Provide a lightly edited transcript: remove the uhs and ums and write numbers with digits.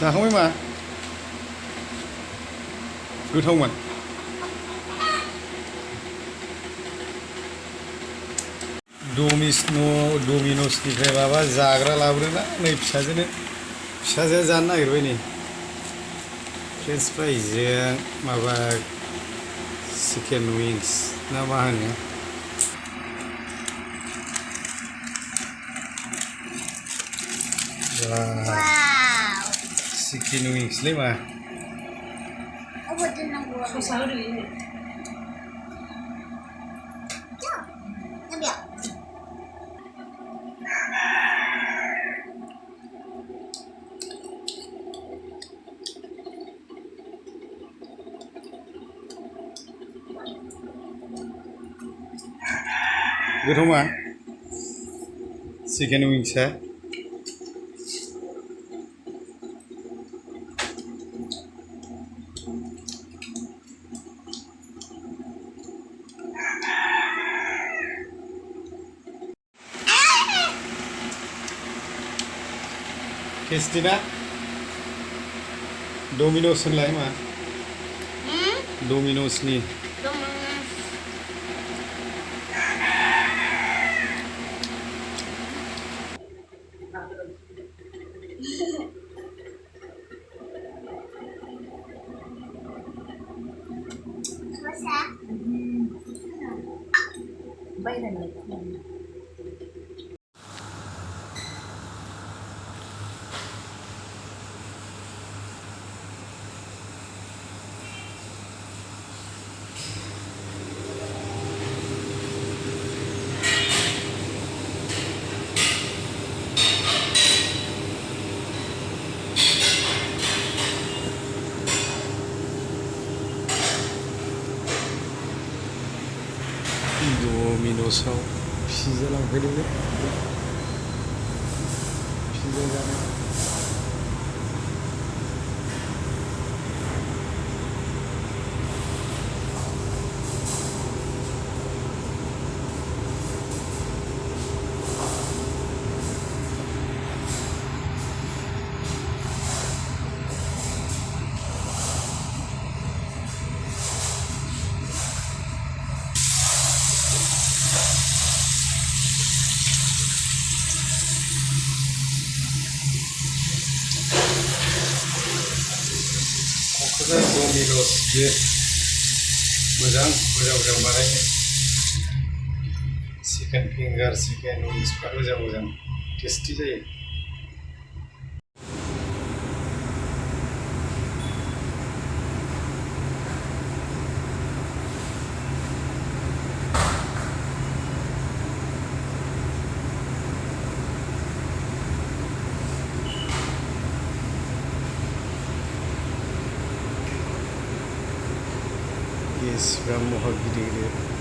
जाखांबाय मा गोथावमोन डमिनसनिफ्राय माबा जाग्रा लाबोदोंना नै फिसाजोआ जानो नागिरबाय नै फ्रेन्स फ्राइजों माबा चिकेन विंस ना मा होनो चिकेन विंसलै मा गोथाव मा चिकेन विंसआ टेस्टी ना डमिनस होनलाय मा डमिनसनि डमिनसाव पिज्जा लांफैदोंलै पिज्जा जानो डमिनस बियो मोजां बानायनो चिकेन फिंगार चिकेन विंसफ्रा मोजां टेस्टी जायो Yes, from Mohawk.